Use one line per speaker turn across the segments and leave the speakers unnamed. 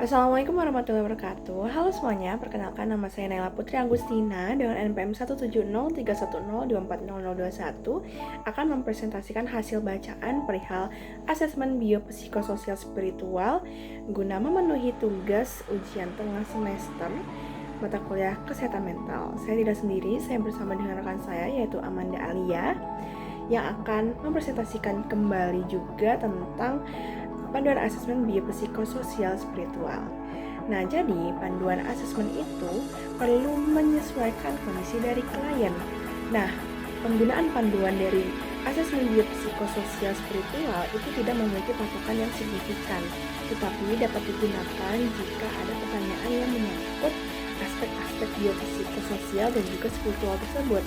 Assalamualaikum warahmatullahi wabarakatuh. Halo semuanya, perkenalkan nama saya Naila Putri Agustina dengan NPM 1703102400021 akan mempresentasikan hasil bacaan perihal asesmen biopsikososial spiritual guna memenuhi tugas ujian tengah semester mata kuliah kesehatan mental. Saya tidak sendiri, saya bersama dengan rekan saya yaitu Amanda Alia yang akan mempresentasikan kembali juga tentang panduan asesmen biopsikososial spiritual. Nah, jadi panduan asesmen itu perlu menyesuaikan kondisi dari klien. Nah, penggunaan panduan dari asesmen biopsikososial spiritual itu tidak memiliki patokan yang signifikan, tetapi dapat digunakan jika ada pertanyaan yang menyangkut aspek-aspek biopsikososial dan juga spiritual tersebut.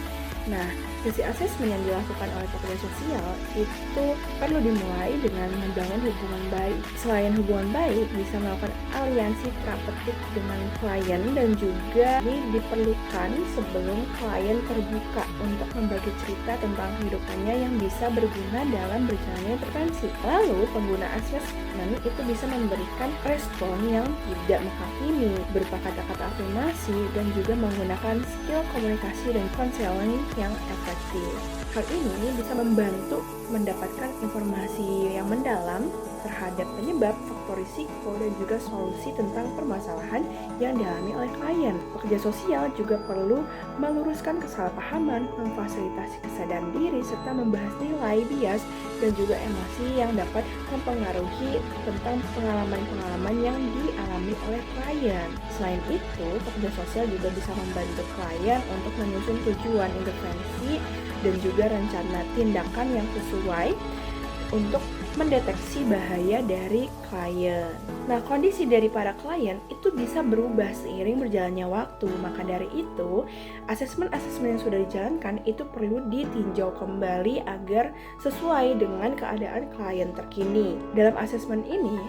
Nah, sesi asesmen yang dilakukan oleh pekerja sosial itu perlu dimulai dengan membangun hubungan baik. Selain hubungan baik, bisa melakukan aliansi terapeutik dengan klien dan juga ini diperlukan sebelum klien terbuka untuk membagi cerita tentang kehidupannya yang bisa berguna dalam berjalannya intervensi. Lalu, pengguna asesmen itu bisa memberikan respon yang tidak menghakimi berupa kata-kata afirmasi dan juga menggunakan skill komunikasi dan konseling yang efektif. Hal ini bisa membantu mendapatkan informasi yang mendalam terhadap penyebab, faktor risiko, dan juga solusi tentang permasalahan yang dialami oleh klien. Pekerja sosial juga perlu meluruskan kesalahpahaman, memfasilitasi kesadaran diri, serta membahas nilai, bias, dan juga emosi yang dapat mempengaruhi tentang pengalaman-pengalaman yang dialami oleh klien. Selain itu, pekerja sosial juga bisa membantu klien untuk menyusun tujuan intervensi dan juga rencana tindakan yang sesuai untuk mendeteksi bahaya dari klien. Nah, kondisi dari para klien itu bisa berubah seiring berjalannya waktu. Maka dari itu, asesmen-asesmen yang sudah dijalankan itu perlu ditinjau kembali agar sesuai dengan keadaan klien terkini. Dalam asesmen ini,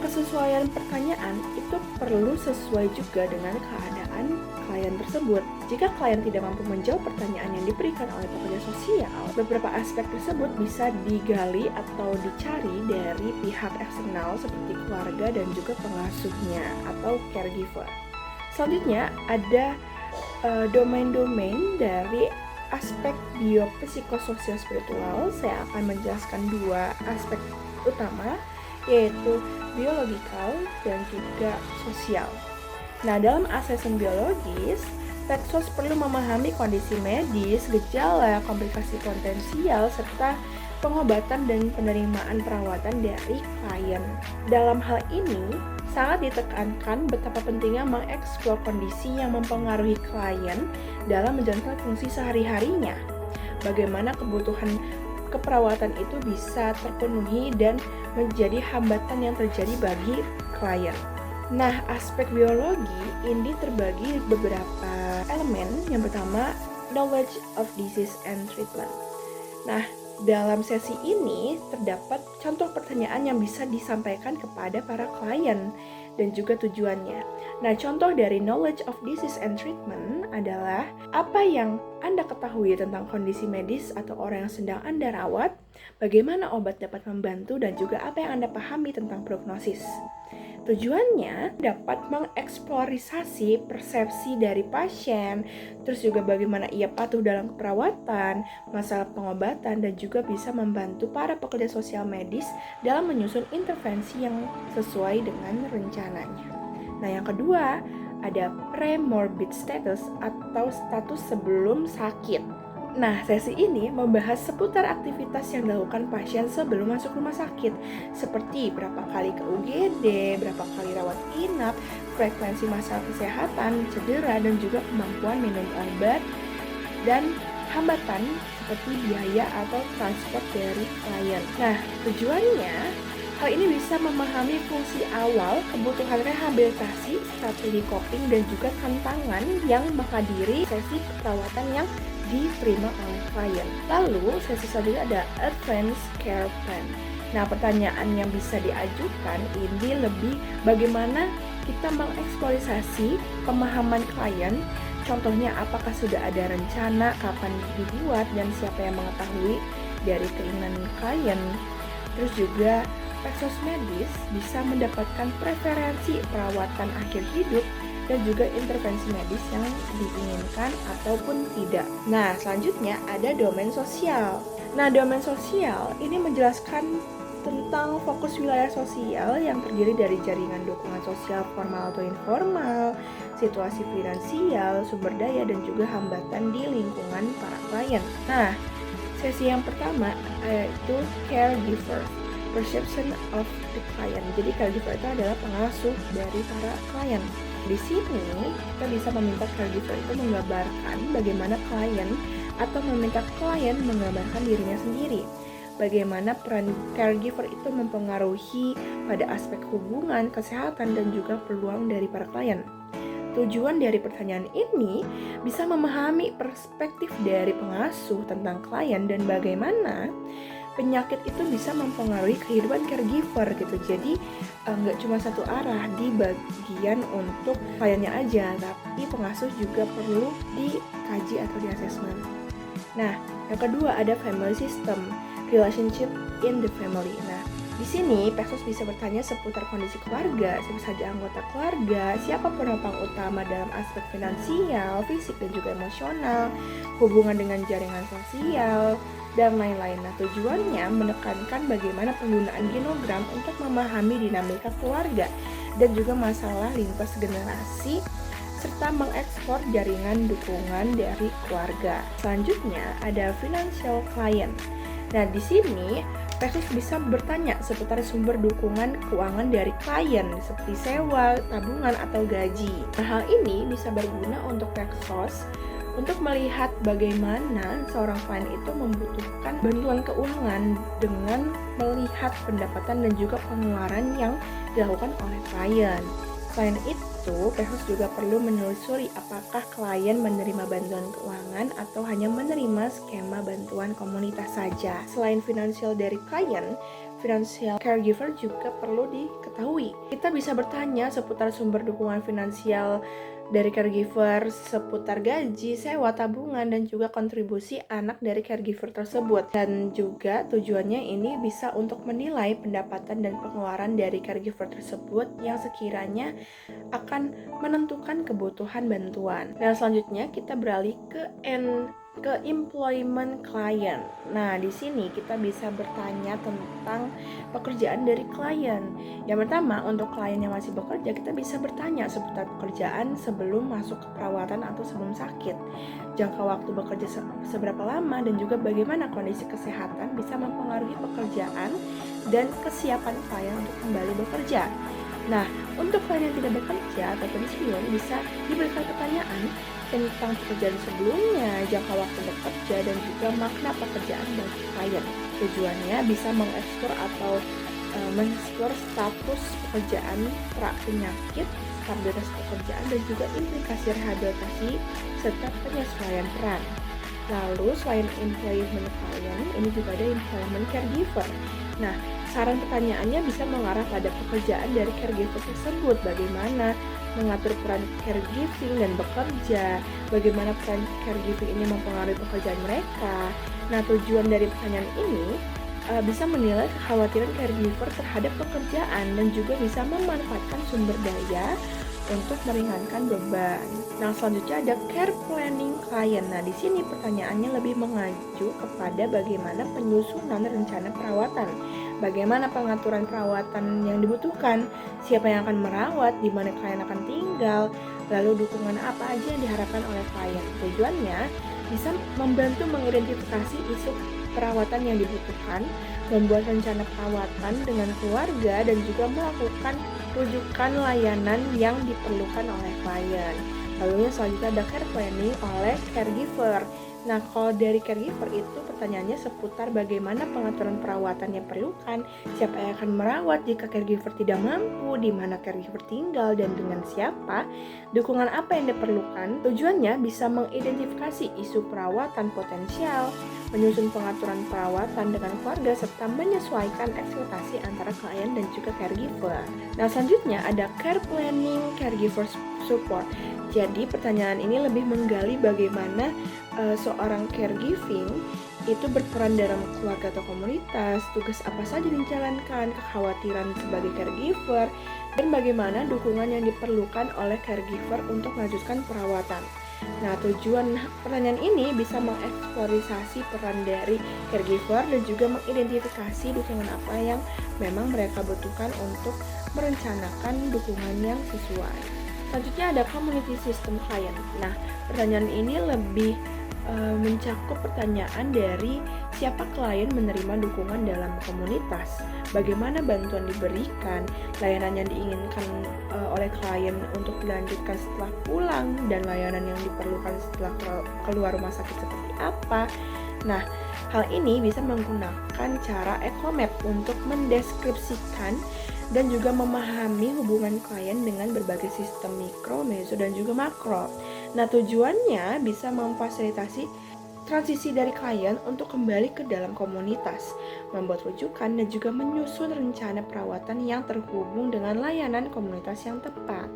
kesesuaian pertanyaan itu perlu sesuai juga dengan keadaan klien tersebut. Jika klien tidak mampu menjawab pertanyaan yang diberikan oleh pekerja sosial, beberapa aspek tersebut bisa digali atau dicari dari pihak eksternal seperti keluarga dan juga pengasuhnya atau caregiver. Selanjutnya ada domain-domain dari aspek biopsikososial spiritual. Saya akan menjelaskan dua aspek utama, yaitu biologikal dan juga sosial. Nah, dalam asesmen biologis, Peksos perlu memahami kondisi medis, gejala, komplikasi potensial, serta pengobatan dan penerimaan perawatan dari klien. Dalam hal ini, sangat ditekankan betapa pentingnya mengeksplor kondisi yang mempengaruhi klien dalam menjalankan fungsi sehari-harinya. Bagaimana kebutuhan keperawatan itu bisa terpenuhi dan menjadi hambatan yang terjadi bagi klien. Nah, aspek biologi ini terbagi beberapa elemen. Yang pertama, knowledge of disease and treatment. Nah, dalam sesi ini terdapat contoh pertanyaan yang bisa disampaikan kepada para klien dan juga tujuannya. Nah, contoh dari knowledge of disease and treatment adalah apa yang Anda ketahui tentang kondisi medis atau orang yang sedang Anda rawat, bagaimana obat dapat membantu, dan juga apa yang Anda pahami tentang prognosis. Tujuannya dapat mengeksplorisasi persepsi dari pasien, terus juga bagaimana ia patuh dalam perawatan, masalah pengobatan, dan juga bisa membantu para pekerja sosial medis dalam menyusun intervensi yang sesuai dengan rencananya. Nah, yang kedua, ada pre-morbid status atau status sebelum sakit. Nah, sesi ini membahas seputar aktivitas yang dilakukan pasien sebelum masuk rumah sakit, seperti berapa kali ke UGD, berapa kali rawat inap, frekuensi masalah kesehatan, cedera, dan juga kemampuan minum obat, dan hambatan seperti biaya atau transport dari klien. Nah, tujuannya, hal ini bisa memahami fungsi awal, kebutuhan rehabilitasi, strategi coping, dan juga tantangan yang menghadiri sesi perawatan yang diterima oleh klien. Lalu, sesi selanjutnya ada Advanced Care Plan. Nah, pertanyaan yang bisa diajukan ini lebih bagaimana kita mengeksplorisasi pemahaman klien. Contohnya, apakah sudah ada rencana, kapan dibuat, dan siapa yang mengetahui dari keinginan klien. Terus juga Pesos medis bisa mendapatkan preferensi perawatan akhir hidup dan juga intervensi medis yang diinginkan ataupun tidak. Nah, selanjutnya ada domain sosial. Nah, domain sosial ini menjelaskan tentang fokus wilayah sosial yang terdiri dari jaringan dukungan sosial formal atau informal, situasi finansial, sumber daya, dan juga hambatan di lingkungan para klien. Nah, sesi yang pertama yaitu caregiver, perception of the client. Jadi caregiver itu adalah pengasuh dari para klien. Di sini kita bisa meminta caregiver itu menggambarkan bagaimana klien atau meminta klien menggambarkan dirinya sendiri. Bagaimana peran caregiver itu mempengaruhi pada aspek hubungan, kesehatan, dan juga peluang dari para klien. Tujuan dari pertanyaan ini bisa memahami perspektif dari pengasuh tentang klien dan bagaimana penyakit itu bisa mempengaruhi kehidupan caregiver gitu. Jadi nggak cuma satu arah di bagian untuk kliennya aja, tapi pengasuh juga perlu dikaji atau di assessment. Nah, yang kedua ada family system, relationship in the family. Nah, di sini Pesos bisa bertanya seputar kondisi keluarga, siapa saja anggota keluarga, siapa penopang utama dalam aspek finansial, fisik, dan juga emosional, hubungan dengan jaringan sosial, dan lain-lain. Nah, tujuannya menekankan bagaimana penggunaan genogram untuk memahami dinamika keluarga dan juga masalah lintas generasi, serta mengeksplor jaringan dukungan dari keluarga. Selanjutnya ada financial client. Nah, di sini Pesos bisa bertanya seputar sumber dukungan keuangan dari klien seperti sewa, tabungan, atau gaji. Nah, hal ini bisa berguna untuk Pesos untuk melihat bagaimana seorang klien itu membutuhkan bantuan keuangan dengan melihat pendapatan dan juga pengeluaran yang dilakukan oleh klien. Selain itu, Pesos juga perlu menelusuri apakah klien menerima bantuan keuangan atau hanya menerima skema bantuan komunitas saja. Selain finansial dari klien, financial caregiver juga perlu diketahui. Kita bisa bertanya seputar sumber dukungan finansial dari caregiver, seputar gaji, sewa, tabungan, dan juga kontribusi anak dari caregiver tersebut. Dan juga tujuannya ini bisa untuk menilai pendapatan dan pengeluaran dari caregiver tersebut yang sekiranya akan menentukan kebutuhan bantuan. Dan selanjutnya kita beralih ke employment client. Nah, di sini kita bisa bertanya tentang pekerjaan dari klien. Yang pertama, untuk klien yang masih bekerja, kita bisa bertanya seputar pekerjaan sebelum masuk ke perawatan atau sebelum sakit. Jangka waktu bekerja seberapa lama dan juga bagaimana kondisi kesehatan bisa mempengaruhi pekerjaan dan kesiapan klien untuk kembali bekerja. Nah, untuk klien yang tidak bekerja atau pensiun bisa diberikan pertanyaan tentang pekerjaan sebelumnya, jangka waktu bekerja, dan juga makna pekerjaan bagi klien. Tujuannya bisa mengeksplor atau mengeksplor status pekerjaan pra penyakit, stabilitas pekerjaan, dan juga implikasi rehabilitasi serta penyesuaian peran. Lalu selain employment client, ini juga ada employment caregiver. Nah, saran pertanyaannya bisa mengarah pada pekerjaan dari caregiver tersebut, bagaimana mengatur peran caregiving dan bekerja, bagaimana peran caregiving ini mempengaruhi pekerjaan mereka. Nah, tujuan dari pertanyaan ini bisa menilai kekhawatiran caregiver terhadap pekerjaan dan juga bisa memanfaatkan sumber daya untuk meringankan beban. Nah, selanjutnya ada care planning client. Nah, di sini pertanyaannya lebih mengacu kepada bagaimana penyusunan rencana perawatan, bagaimana pengaturan perawatan yang dibutuhkan, siapa yang akan merawat, di mana klien akan tinggal, lalu dukungan apa aja yang diharapkan oleh klien. Tujuannya bisa membantu mengidentifikasi isu perawatan yang dibutuhkan, membuat rencana perawatan dengan keluarga, dan juga melakukan rujukan layanan yang diperlukan oleh klien. Lalu yang selanjutnya ada care planning oleh caregiver. Nah, kalau dari caregiver itu pertanyaannya seputar bagaimana pengaturan perawatan yang diperlukan, siapa yang akan merawat jika caregiver tidak mampu, di mana caregiver tinggal, dan dengan siapa, dukungan apa yang diperlukan. Tujuannya bisa mengidentifikasi isu perawatan potensial, menyusun pengaturan perawatan dengan keluarga, serta menyesuaikan ekspektasi antara klien dan juga caregiver. Nah, selanjutnya ada care planning caregiver support. Jadi pertanyaan ini lebih menggali bagaimana seorang caregiving itu berperan dalam keluarga atau komunitas, tugas apa saja yang dijalankan, kekhawatiran sebagai caregiver, dan bagaimana dukungan yang diperlukan oleh caregiver untuk melanjutkan perawatan. Nah, tujuan pertanyaan ini bisa mengeksplorasi peran dari caregiver dan juga mengidentifikasi dukungan apa yang memang mereka butuhkan untuk merencanakan dukungan yang sesuai. Selanjutnya ada community system client. Nah, pertanyaan ini lebih mencakup pertanyaan dari siapa klien menerima dukungan dalam komunitas, bagaimana bantuan diberikan, layanan yang diinginkan oleh klien untuk dilanjutkan setelah pulang, dan layanan yang diperlukan setelah keluar rumah sakit seperti apa. Nah, hal ini bisa menggunakan cara ECOMAP untuk mendeskripsikan dan juga memahami hubungan klien dengan berbagai sistem mikro, meso, dan juga makro. Nah, tujuannya bisa memfasilitasi transisi dari klien untuk kembali ke dalam komunitas, membuat rujukan dan juga menyusun rencana perawatan yang terhubung dengan layanan komunitas yang tepat.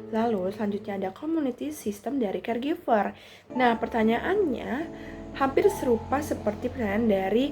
Lalu selanjutnya ada community system dari caregiver. Nah, pertanyaannya hampir serupa seperti pertanyaan dari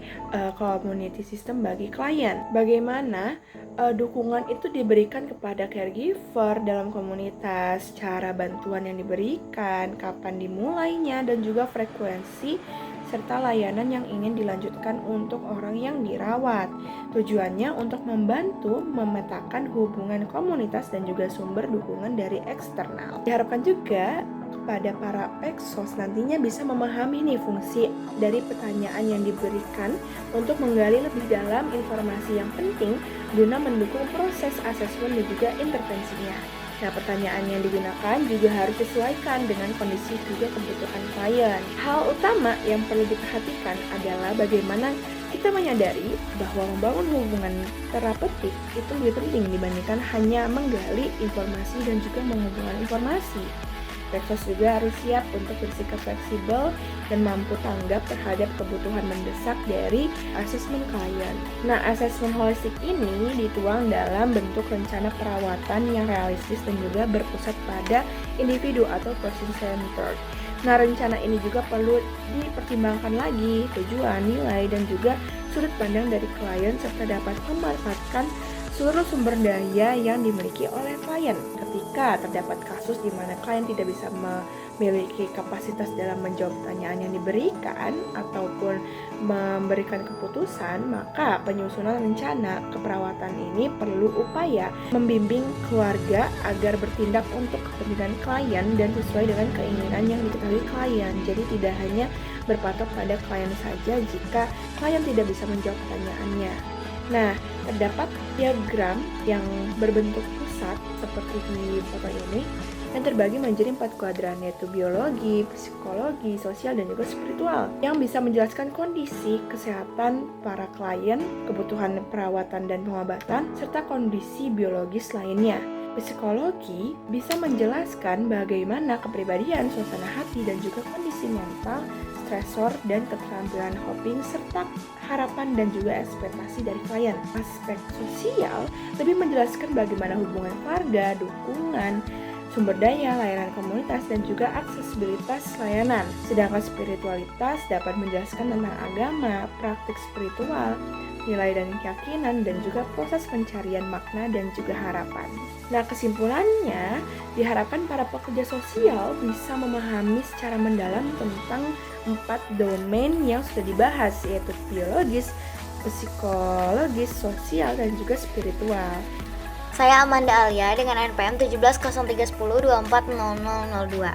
community system bagi klien. Bagaimana dukungan itu diberikan kepada caregiver dalam komunitas, cara bantuan yang diberikan, kapan dimulainya, dan juga frekuensi serta layanan yang ingin dilanjutkan untuk orang yang dirawat. Tujuannya untuk membantu memetakan hubungan komunitas dan juga sumber dukungan dari eksternal. Diharapkan juga kepada para peksos nantinya bisa memahami nih fungsi dari pertanyaan yang diberikan untuk menggali lebih dalam informasi yang penting guna mendukung proses asesmen dan juga intervensinya. Nah, pertanyaan yang digunakan juga harus disesuaikan dengan kondisi juga kebutuhan klien. Hal utama yang perlu diperhatikan adalah bagaimana kita menyadari bahwa membangun hubungan terapeutik itu lebih penting dibandingkan hanya menggali informasi dan juga menghubungkan informasi. Peksos juga harus siap untuk bersikap fleksibel dan mampu tanggap terhadap kebutuhan mendesak dari asesmen klien. Nah, asesmen holistik ini dituang dalam bentuk rencana perawatan yang realistis dan juga berpusat pada individu atau person-centered. Nah, rencana ini juga perlu dipertimbangkan lagi tujuan, nilai, dan juga sudut pandang dari klien serta dapat memanfaatkan seluruh sumber daya yang dimiliki oleh klien. Ketika terdapat kasus di mana klien tidak bisa memiliki kapasitas dalam menjawab pertanyaan yang diberikan ataupun memberikan keputusan, maka penyusunan rencana keperawatan ini perlu upaya membimbing keluarga agar bertindak untuk kepentingan klien dan sesuai dengan keinginan yang diketahui klien. Jadi tidak hanya berpatok pada klien saja jika klien tidak bisa menjawab pertanyaannya. Nah, terdapat diagram yang berbentuk pusat seperti di foto ini yang terbagi menjadi 4 kuadran, yaitu biologi, psikologi, sosial, dan juga spiritual, yang bisa menjelaskan kondisi kesehatan para klien, kebutuhan perawatan dan pengobatan, serta kondisi biologis lainnya. Psikologi bisa menjelaskan bagaimana kepribadian, suasana hati, dan juga kondisi mental, stresor, dan keterampilan coping, serta harapan dan juga ekspektasi dari klien. Aspek sosial lebih menjelaskan bagaimana hubungan keluarga, dukungan, sumber daya, layanan komunitas, dan juga aksesibilitas layanan. Sedangkan spiritualitas dapat menjelaskan tentang agama, praktik spiritual, nilai dan keyakinan, dan juga proses pencarian makna dan juga harapan. Nah, kesimpulannya, diharapkan para pekerja sosial bisa memahami secara mendalam tentang 4 domain yang sudah dibahas, yaitu biologis, psikologis, sosial, dan juga spiritual.
Saya Amanda Alia dengan NPM 170310240002.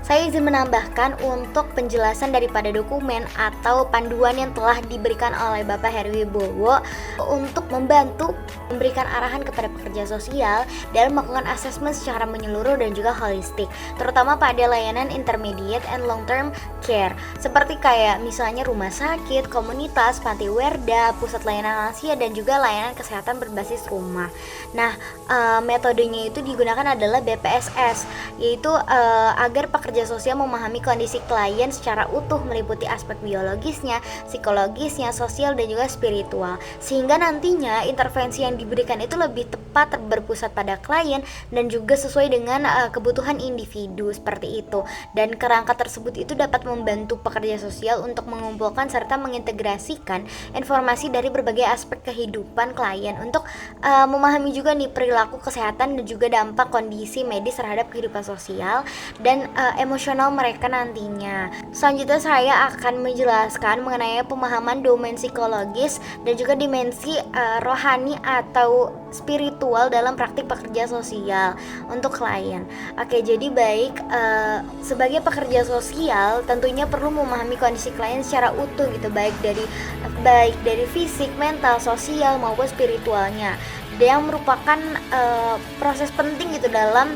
Saya izin menambahkan untuk penjelasan daripada dokumen atau panduan yang telah diberikan oleh Bapak Heri Wibowo untuk membantu memberikan arahan kepada pekerja sosial dalam melakukan asesmen secara menyeluruh dan juga holistik, terutama pada layanan intermediate and long term care, seperti kayak misalnya rumah sakit, komunitas, panti werda, pusat layanan lansia, dan juga layanan kesehatan berbasis rumah. Nah, metodenya itu digunakan adalah BPSS, yaitu agar pekerja pekerja sosial memahami kondisi klien secara utuh meliputi aspek biologisnya, psikologisnya, sosial, dan juga spiritual. Sehingga nantinya intervensi yang diberikan itu lebih tepat berpusat pada klien dan juga sesuai dengan kebutuhan individu seperti itu. Dan kerangka tersebut itu dapat membantu pekerja sosial untuk mengumpulkan serta mengintegrasikan informasi dari berbagai aspek kehidupan klien untuk memahami juga nih perilaku kesehatan dan juga dampak kondisi medis terhadap kehidupan sosial dan emosional mereka nantinya. Selanjutnya saya akan menjelaskan mengenai pemahaman domain psikologis dan juga dimensi rohani atau spiritual dalam praktik pekerja sosial untuk klien. Oke, jadi baik, sebagai pekerja sosial tentunya perlu memahami kondisi klien secara utuh gitu, baik dari fisik, mental, sosial maupun spiritualnya. Yang merupakan proses penting gitu dalam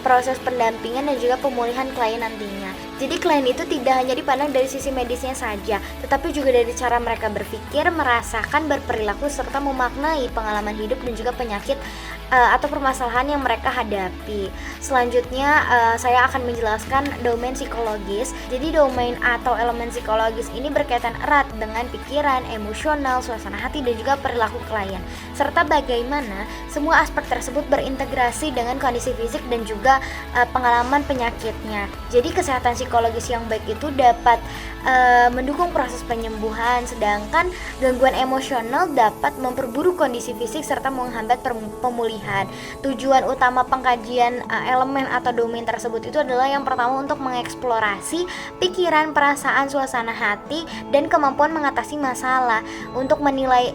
proses pendampingan dan juga pemulihan klien nantinya. Jadi klien itu tidak hanya dipandang dari sisi medisnya saja, tetapi juga dari cara mereka berpikir, merasakan, berperilaku, serta memaknai pengalaman hidup dan juga penyakit atau permasalahan yang mereka hadapi. Selanjutnya saya akan menjelaskan domain psikologis. Jadi domain atau elemen psikologis ini berkaitan erat dengan pikiran, emosional, suasana hati, dan juga perilaku klien, serta bagaimana semua aspek tersebut berintegrasi dengan kondisi fisik dan juga pengalaman penyakitnya. Jadi kesehatan psikologis yang baik itu dapat mendukung proses penyembuhan, sedangkan gangguan emosional dapat memperburuk kondisi fisik serta menghambat pemulihan. Tujuan utama pengkajian elemen atau domain tersebut itu adalah yang pertama untuk mengeksplorasi pikiran, perasaan, suasana hati, dan kemampuan mengatasi masalah, untuk menilai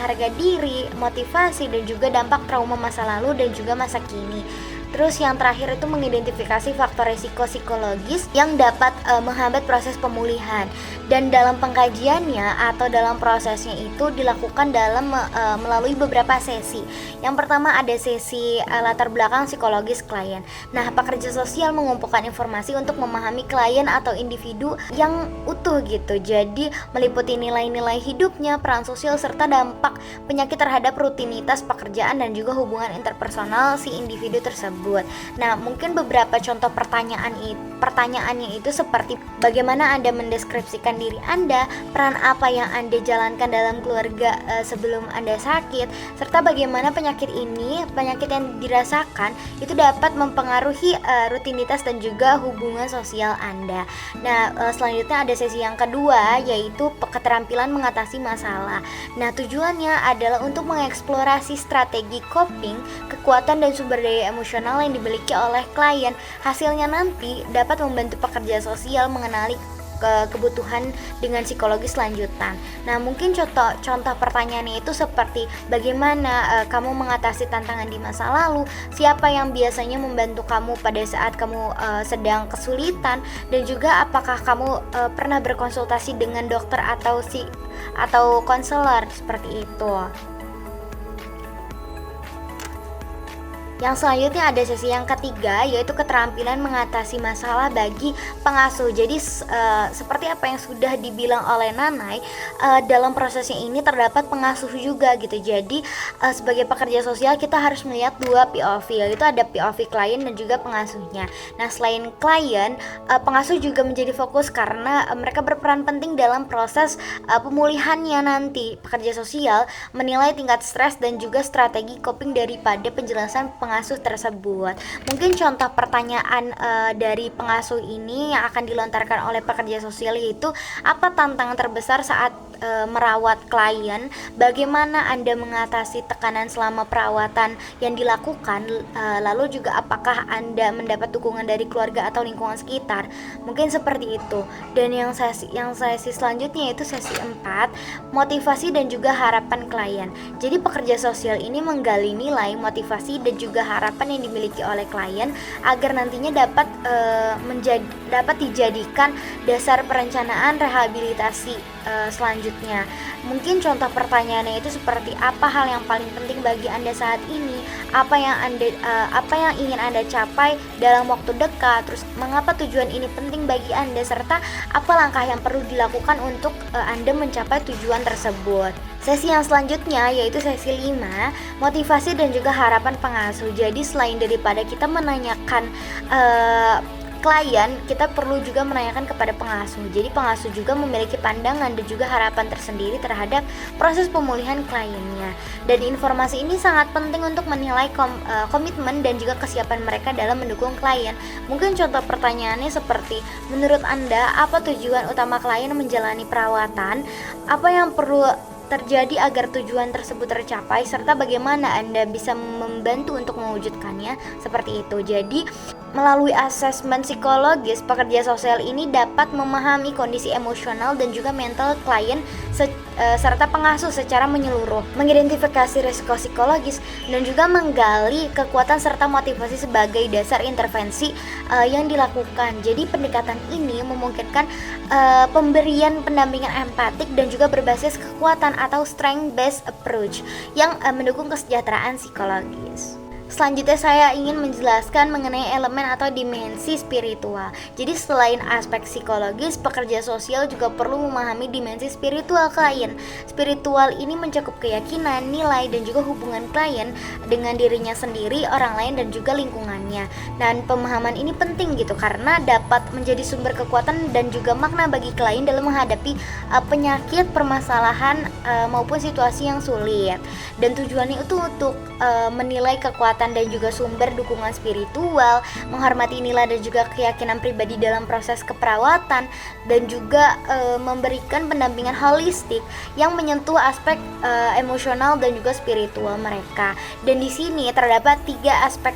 harga diri, motivasi, dan juga dampak trauma masa lalu dan juga masa kini. Terus yang terakhir itu mengidentifikasi faktor risiko psikologis yang dapat menghambat proses pemulihan. Dan dalam pengkajiannya atau dalam prosesnya itu dilakukan melalui beberapa sesi. Yang pertama ada sesi latar belakang psikologis klien. Nah, pekerja sosial mengumpulkan informasi untuk memahami klien atau individu yang utuh gitu. Jadi meliputi nilai-nilai hidupnya, peran sosial, serta dampak penyakit terhadap rutinitas pekerjaan dan juga hubungan interpersonal si individu tersebut. Nah, mungkin beberapa contoh pertanyaannya itu seperti bagaimana Anda mendeskripsikan diri Anda, peran apa yang Anda jalankan dalam keluarga sebelum Anda sakit, serta bagaimana penyakit yang dirasakan itu dapat mempengaruhi rutinitas dan juga hubungan sosial Anda. Nah, selanjutnya ada sesi yang kedua, yaitu keterampilan mengatasi masalah. Nah, tujuannya adalah untuk mengeksplorasi strategi coping, kekuatan dan sumber daya emosional yang dimiliki oleh klien. Hasilnya nanti dapat membantu pekerja sosial mengenali kebutuhan dengan psikologis lanjutan. Nah, mungkin contoh pertanyaannya itu seperti bagaimana kamu mengatasi tantangan di masa lalu, siapa yang biasanya membantu kamu pada saat kamu sedang kesulitan, dan juga apakah kamu pernah berkonsultasi dengan dokter atau konselor seperti itu. Yang selanjutnya ada sesi yang ketiga, yaitu keterampilan mengatasi masalah bagi pengasuh. Jadi seperti apa yang sudah dibilang oleh Nanay, dalam prosesnya ini terdapat pengasuh juga gitu. Jadi sebagai pekerja sosial kita harus melihat dua POV, yaitu ada POV klien dan juga pengasuhnya. Nah, selain klien, pengasuh juga menjadi fokus karena mereka berperan penting dalam proses pemulihannya nanti. Pekerja sosial menilai tingkat stres dan juga strategi coping daripada penjelasan pengasuh tersebut. Mungkin contoh pertanyaan dari pengasuh ini yang akan dilontarkan oleh pekerja sosial yaitu, apa tantangan terbesar saat merawat klien? Bagaimana Anda mengatasi tekanan selama perawatan yang dilakukan? Lalu juga apakah Anda mendapat dukungan dari keluarga atau lingkungan sekitar? Mungkin seperti itu. Dan yang sesi selanjutnya yaitu sesi 4, motivasi dan juga harapan klien. Jadi pekerja sosial ini menggali nilai, motivasi dan juga harapan yang dimiliki oleh klien agar nantinya dapat dijadikan dasar perencanaan rehabilitasi selanjutnya selanjutnya. Mungkin contoh pertanyaannya itu seperti apa hal yang paling penting bagi Anda saat ini, apa yang ingin Anda capai dalam waktu dekat, terus mengapa tujuan ini penting bagi Anda, serta apa langkah yang perlu dilakukan untuk Anda mencapai tujuan tersebut. Sesi yang selanjutnya yaitu sesi 5, motivasi dan juga harapan pengasuh. Jadi selain daripada kita menanyakan klien, kita perlu juga menanyakan kepada pengasuh. Jadi pengasuh juga memiliki pandangan dan juga harapan tersendiri terhadap proses pemulihan kliennya. Dan informasi ini sangat penting untuk menilai komitmen dan juga kesiapan mereka dalam mendukung klien. Mungkin contoh pertanyaannya seperti, menurut Anda apa tujuan utama klien menjalani perawatan? Apa yang perlu terjadi agar tujuan tersebut tercapai, serta bagaimana Anda bisa membantu untuk mewujudkannya, seperti itu. Jadi melalui asesmen psikologis, pekerja sosial ini dapat memahami kondisi emosional dan juga mental klien serta pengasuh secara menyeluruh, mengidentifikasi risiko psikologis dan juga menggali kekuatan serta motivasi sebagai dasar intervensi yang dilakukan. Jadi pendekatan ini memungkinkan pemberian pendampingan empatik dan juga berbasis kekuatan atau strength based approach yang mendukung kesejahteraan psikologis. Selanjutnya saya ingin menjelaskan mengenai elemen atau dimensi spiritual. Jadi selain aspek psikologis, pekerja sosial juga perlu memahami dimensi spiritual klien. Spiritual ini mencakup keyakinan, nilai, dan juga hubungan klien dengan dirinya sendiri, orang lain, dan juga lingkungannya. Dan pemahaman ini penting gitu karena dapat menjadi sumber kekuatan dan juga makna bagi klien dalam menghadapi penyakit, permasalahan maupun situasi yang sulit. Dan tujuannya itu untuk menilai kekuatan dan juga sumber dukungan spiritual, menghormati nilai dan juga keyakinan pribadi dalam proses keperawatan, dan juga memberikan pendampingan holistik yang menyentuh aspek emosional dan juga spiritual mereka. Dan di sini terdapat 3 aspek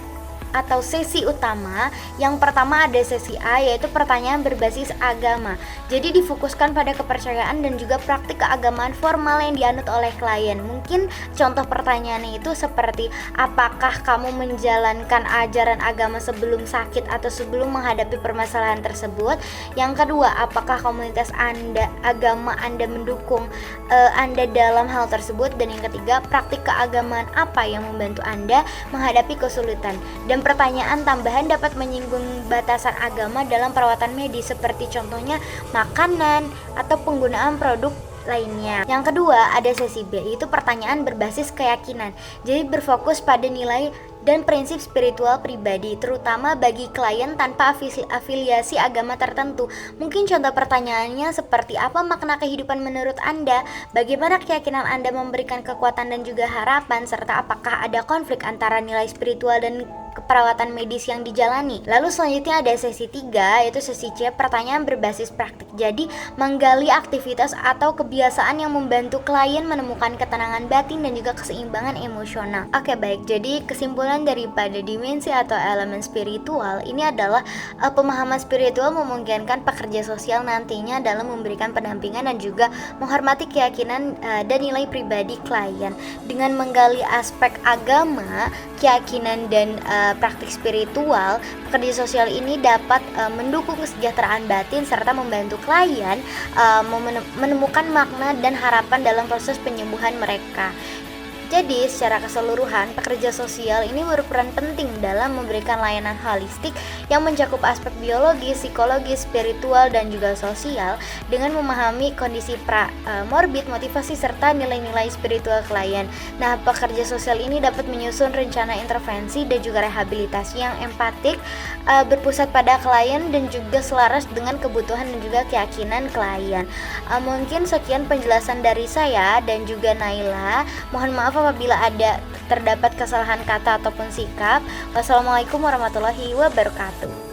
atau sesi utama. Yang pertama ada sesi A, yaitu pertanyaan berbasis agama. Jadi difokuskan pada kepercayaan dan juga praktik keagamaan formal yang dianut oleh klien. Mungkin contoh pertanyaannya itu seperti, apakah kamu menjalankan ajaran agama sebelum sakit atau sebelum menghadapi permasalahan tersebut? Yang kedua, apakah komunitas agama Anda mendukung Anda dalam hal tersebut? Dan yang ketiga, praktik keagamaan apa yang membantu Anda menghadapi kesulitan? Dan pertanyaan tambahan dapat menyinggung batasan agama dalam perawatan medis, seperti contohnya makanan atau penggunaan produk lainnya. Yang kedua ada sesi B, yaitu pertanyaan berbasis keyakinan. Jadi berfokus pada nilai dan prinsip spiritual pribadi, terutama bagi klien tanpa afiliasi agama tertentu. Mungkin contoh pertanyaannya seperti, apa makna kehidupan menurut Anda? Bagaimana keyakinan Anda memberikan kekuatan dan juga harapan? Serta apakah ada konflik antara nilai spiritual dan keperawatan medis yang dijalani? Lalu selanjutnya ada sesi 3, yaitu sesi C, pertanyaan berbasis praktik. Jadi menggali aktivitas atau kebiasaan yang membantu klien menemukan ketenangan batin dan juga keseimbangan emosional. Oke, baik. Jadi kesimpulan daripada dimensi atau elemen spiritual ini adalah pemahaman spiritual memungkinkan pekerja sosial nantinya dalam memberikan pendampingan dan juga menghormati keyakinan dan nilai pribadi klien. Dengan menggali aspek agama, keyakinan dan praktik spiritual, pekerja sosial ini dapat mendukung kesejahteraan batin serta membantu klien menemukan makna dan harapan dalam proses penyembuhan mereka. Jadi secara keseluruhan, pekerja sosial ini berperan penting dalam memberikan layanan holistik yang mencakup aspek biologis, psikologis, spiritual, dan juga sosial dengan memahami kondisi morbid, motivasi, serta nilai-nilai spiritual klien. Nah, pekerja sosial ini dapat menyusun rencana intervensi dan juga rehabilitasi yang empatik, berpusat pada klien dan juga selaras dengan kebutuhan dan juga keyakinan klien. Mungkin sekian penjelasan dari saya dan juga Naila. Mohon maaf apabila terdapat kesalahan kata ataupun sikap. Wassalamualaikum warahmatullahi wabarakatuh.